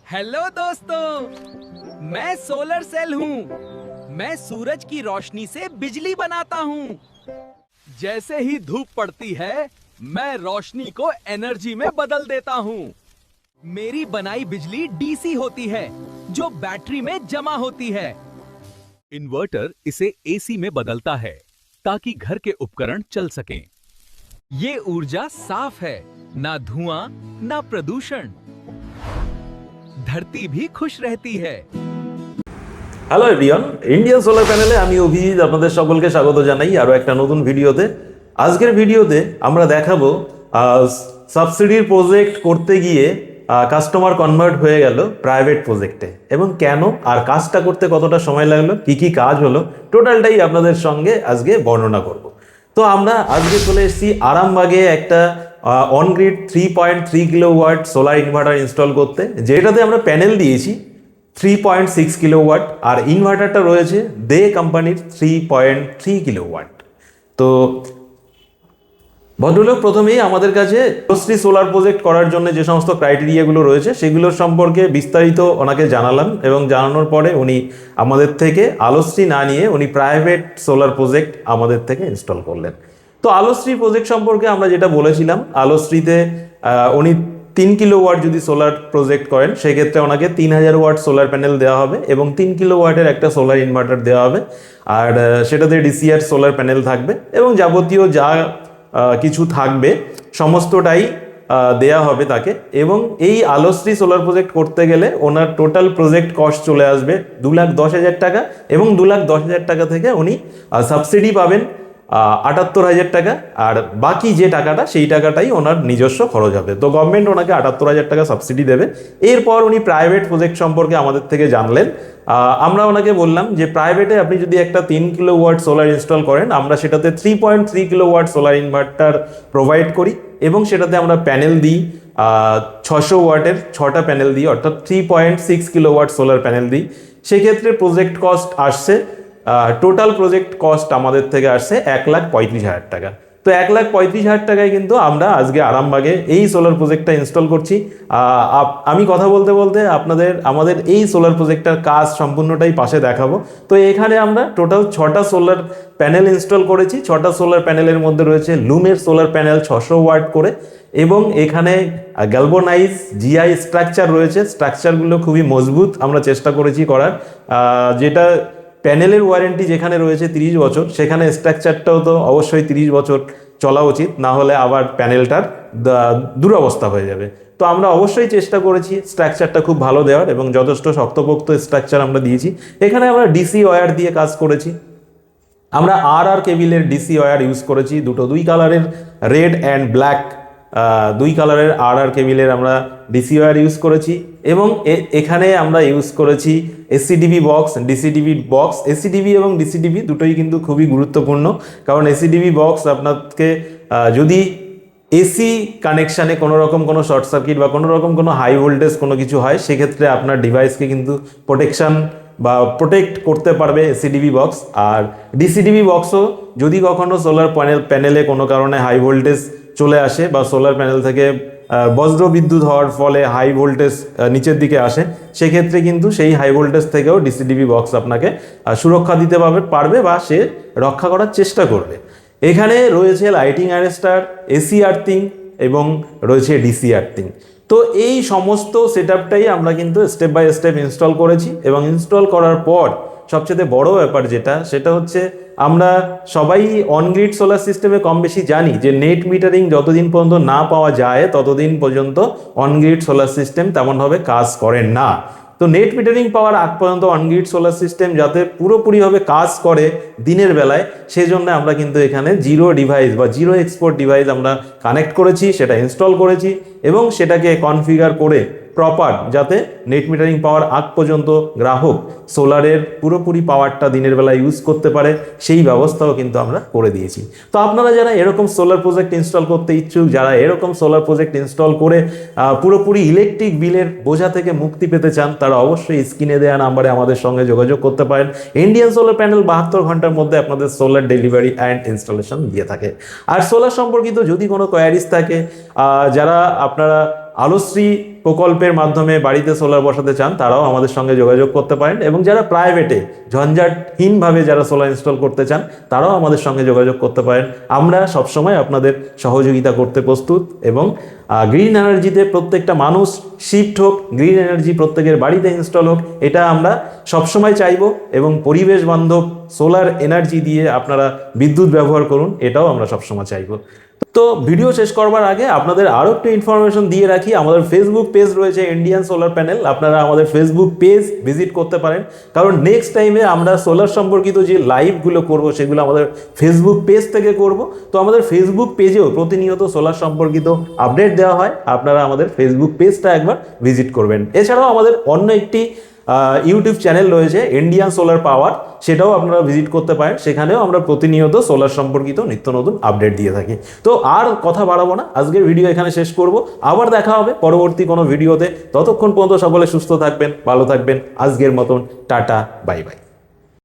Hello दोस्तों, मैं solar cell हूँ। मैं सूरज की रोशनी से बिजली बनाता हूँ। जैसे ही धूप पड़ती है, मैं रोशनी को एनर्जी में बदल देता हूँ। मेरी बनाई बिजली डीसी होती है, जो बैटरी में जमा होती है। इन्वर्टर इसे एसी में बदलता है ताकि घर के उपकरण चल सकें। ये ऊर्जा साफ है, ना धुआं, ना प्रदूषण। धरती भी खुश रहती है। হ্যালো এভরিওয়ান, ইন্ডিয়ান সোলার প্যানেলে আমি অভিজিৎ আপনাদের সকলকে স্বাগত জানাই আরও একটা নতুন ভিডিওতে। আজকের ভিডিওতে আমরা দেখাবো সাবসিডির প্রজেক্ট করতে গিয়ে কাস্টমার কনভার্ট হয়ে গেল প্রাইভেট প্রজেক্টে, এবং কেন, আর কাজটা করতে কতটা সময় লাগলো, কি কি কাজ হলো, টোটালটাই আপনাদের সঙ্গে আজকে বর্ণনা করব। তো আমরা আজকে চলে এসেছি আরামবাগে একটা on-grid 3.3 kilowatt solar inverter install করতে, যেটাতে আমরা প্যানেল দিয়েছি 3.6 কিলোওয়াট, আর ইনভার্টারটা রয়েছে দে কোম্পানির 3.3 কিলোওয়াট। তো ভদ্রলোক প্রথমেই আমাদের কাছে আলোশ্রী সোলার প্রজেক্ট করার জন্য যে সমস্ত ক্রাইটেরিয়াগুলো রয়েছে সেগুলোর সম্পর্কে বিস্তারিত ওনাকে জানালাম, এবং জানানোর পরে উনি আমাদের থেকে আলোশ্রী না নিয়ে উনি প্রাইভেট সোলার প্রজেক্ট আমাদের থেকে ইনস্টল করলেন। তো আলোশ্রী প্রজেক্ট সম্পর্কে আমরা যেটা বলেছিলাম, আলোশ্রীতে উনি 3 কিলোওয়াট যদি সোলার প্রজেক্ট করেন সেক্ষেত্রে ওনাকে 3000 ওয়াট সোলার প্যানেল দেওয়া হবে এবং 3 কিলোওয়াটের একটা সোলার ইনভার্টার দেওয়া হবে, আর সেটাতে ডিসিআর সোলার প্যানেল থাকবে এবং যাবতীয় যা কিছু থাকবে সমস্তটাই দেয়া হবে তাকে। এবং এই আলোশ্রী সোলার প্রজেক্ট করতে গেলে ওনার টোটাল প্রজেক্ট কস্ট চলে আসবে 2,10,000 টাকা, এবং 2,10,000 টাকা থেকে উনি সাবসিডি পাবেন 78,000 টাকা, আর বাকি যে টাকাটা সেই টাকাটাই ওনার নিজস্ব খরচ হবে। তো গভর্নমেন্ট ওনাকে 78,000 টাকা সাবসিডি দেবে। এরপর উনি প্রাইভেট প্রজেক্ট সম্পর্কে আমাদের থেকে জানলেন। আমরা ওনাকে বললাম যে প্রাইভেটে আপনি যদি একটা 3 কিলোওয়াট সোলার ইনস্টল করেন, আমরা সেটাতে 3.3 কিলোওয়াট সোলার ইনভার্টার প্রোভাইড করি, এবং সেটাতে আমরা প্যানেল দিই 600 ওয়াটের 6টা প্যানেল দিই, অর্থাৎ 3.6 কিলোওয়াট সোলার প্যানেল দিই। সেক্ষেত্রে প্রজেক্ট কস্ট আসছে, টোটাল প্রজেক্ট কস্ট আমাদের থেকে আসছে 1,35,000 টাকা। তো 1,35,000 টাকায় কিন্তু আমরা আজকে আরামবাগে এই সোলার প্রজেক্টটা ইনস্টল করছি। আমি কথা বলতে বলতে আমাদের এই সোলার প্রজেক্টটার কাজ সম্পূর্ণটাই পাশে দেখাবো। তো এখানে আমরা টোটাল 6টা সোলার প্যানেল ইনস্টল করেছি। 6টা সোলার প্যানেলের মধ্যে রয়েছে লুমের সোলার প্যানেল 600 ওয়াট করে, এবং এখানে গ্যালভানাইজ জিআই স্ট্রাকচার রয়েছে। স্ট্রাকচারগুলো খুবই মজবুত আমরা চেষ্টা করেছি করার, যেটা প্যানেলের ওয়ারেন্টি যেখানে রয়েছে 30 বছর, সেখানে স্ট্রাকচারটাও তো অবশ্যই 30 বছর চলা উচিত, না হলে আবার প্যানেলটার দুরবস্থা হয়ে যাবে। তো আমরা অবশ্যই চেষ্টা করেছি স্ট্রাকচারটা খুব ভালো দেওয়ার, এবং যথেষ্ট শক্তপোক্ত স্ট্রাকচার আমরা দিয়েছি। এখানে আমরা ডিসি ওয়্যার দিয়ে কাজ করেছি। আমরা আর কেবিলের ডিসি ওয়্যার ইউজ করেছি, দুই কালারের, রেড অ্যান্ড ব্ল্যাক, 2 কালারের আর কেবিলের আমরা ডিসি ওয়্যার ইউজ করেছি। এবং এখানে আমরা ইউজ করেছি ACDB box, DCDB box. ACDB এবং ডিসিডিবি দুটোই কিন্তু খুবই গুরুত্বপূর্ণ, কারণ এসিডিবি বক্স আপনাকে যদি এসি কানেকশানে কোনো রকম কোনো শর্ট সার্কিট বা কোনো রকম কোনো হাই ভোল্টেজ কোনো কিছু হয়, সেক্ষেত্রে আপনার ডিভাইসকে কিন্তু প্রোটেক্ট করতে পারবে এসিডিবি বক্স। আর ডিসিডিবি বক্সও যদি কখনো সোলার প্যানেলে কোনো কারণে হাই ভোল্টেজ চলে আসে বা সোলার প্যানেল থেকে বজ্র বিদ্যুৎ হওয়ার ফলে হাই ভোল্টেজ নিচের দিকে আসে, সেক্ষেত্রে কিন্তু সেই হাই ভোল্টেজ থেকেও ডিসিডিবি বক্স আপনাকে সুরক্ষা দিতে পারবে বা সে রক্ষা করার চেষ্টা করবে। এখানে রয়েছে লাইটিং অ্যারেস্টার, এসি আর্থিং, এবং রয়েছে ডিসি আর্থিং। তো এই সমস্ত সেটআপটাই আমরা কিন্তু স্টেপ বাই স্টেপ ইনস্টল করেছি, এবং ইনস্টল করার পর সবচেয়ে বড় ব্যাপার সেটা হচ্ছে আমরা সবাই অনগ্রিড সোলার সিস্টেমে কম বেশি জানি যে নেট মিটারিং যতদিন পর্যন্ত না পাওয়া যায় ততদিন পর্যন্ত অনগ্রিড সোলার সিস্টেম তেমনভাবে কাজ করে না। তো নেট মিটারিং পাওয়ার আগ পর্যন্ত অনগ্রিড সোলার সিস্টেম যাতে পুরোপুরিভাবে কাজ করে দিনের বেলায়, সেই জন্য আমরা কিন্তু এখানে জিরো ডিভাইস বা জিরো এক্সপোর্ট ডিভাইস আমরা কানেক্ট করেছি, সেটা ইনস্টল করেছি, এবং সেটাকে কনফিগার করে প্রপার যাতে নেট মিটারিং পাওয়ার আগ পর্যন্ত গ্রাহক সোলারের পুরোপুরি পাওয়ারটা দিনের বেলা ইউজ করতে পারে, সেই ব্যবস্থাও কিন্তু আমরা করে দিয়েছি। তো আপনারা যারা এরকম সোলার প্রজেক্ট ইনস্টল করতে ইচ্ছুক, যারা এরকম সোলার প্রজেক্ট ইনস্টল করে পুরোপুরি ইলেকট্রিক বিলের বোঝা থেকে মুক্তি পেতে চান, তারা অবশ্যই স্ক্রিনে দেওয়া নাম্বারে আমাদের সঙ্গে যোগাযোগ করতে পারেন। ইন্ডিয়ান সোলার প্যানেল 72 ঘন্টার মধ্যে আপনাদের সোলার ডেলিভারি অ্যান্ড ইনস্টলেশন দিয়ে থাকে। আর সোলার সম্পর্কিত যদি কোনো কোয়ারিজ থাকে, যারা আপনারা আলোশ্রী প্রকল্পের মাধ্যমে বাড়িতে সোলার বসাতে চান তারাও আমাদের সঙ্গে যোগাযোগ করতে পারেন, এবং যারা প্রাইভেটে ঝঞ্ঝাটহীনভাবে যারা সোলার ইনস্টল করতে চান তারাও আমাদের সঙ্গে যোগাযোগ করতে পারেন। আমরা সবসময় আপনাদের সহযোগিতা করতে প্রস্তুত, এবং গ্রিন এনার্জিতে প্রত্যেকটা মানুষ শিফট হোক, গ্রিন এনার্জি প্রত্যেকের বাড়িতে ইনস্টল হোক, এটা আমরা সবসময় চাইবো। এবং পরিবেশ বান্ধব সোলার এনার্জি দিয়ে আপনারা বিদ্যুৎ ব্যবহার করুন, এটাও আমরা সবসময় চাইবো। তো ভিডিও শেষ করবার আগে আপনাদের আরও একটু ইনফরমেশন দিয়ে রাখি, আমাদের ফেসবুক পেজ রয়েছে ইন্ডিয়ান সোলার প্যানেল, আপনারা আমাদের ফেসবুক পেজ ভিজিট করতে পারেন, কারণ নেক্সট টাইমে আমরা সোলার সম্পর্কিত যে লাইভগুলো করব সেগুলো আমাদের ফেসবুক পেজ থেকে করব। তো আমাদের ফেসবুক পেজেও প্রতিনিয়ত সোলার সম্পর্কিত আপডেট দেওয়া হয়, আপনারা আমাদের ফেসবুক পেজটা একবার ভিজিট করবেন। এছাড়াও আমাদের অন্য একটি ইউটিউব চ্যানেল রয়েছে ইন্ডিয়ান সোলার পাওয়ার, সেটাও আপনারা ভিজিট করতে পারেন, সেখানেও আমরা প্রতিনিয়ত সোলার সম্পর্কিত নিত্য নতুন আপডেট দিয়ে থাকি। তো আর কথা বাড়াবো না, আজকের ভিডিও এখানে শেষ করব, আবার দেখা হবে পরবর্তী কোনো ভিডিওতে। ততক্ষণ পর্যন্ত সকলে সুস্থ থাকবেন, ভালো থাকবেন। আজকের মতন টাটা, বাই বাই।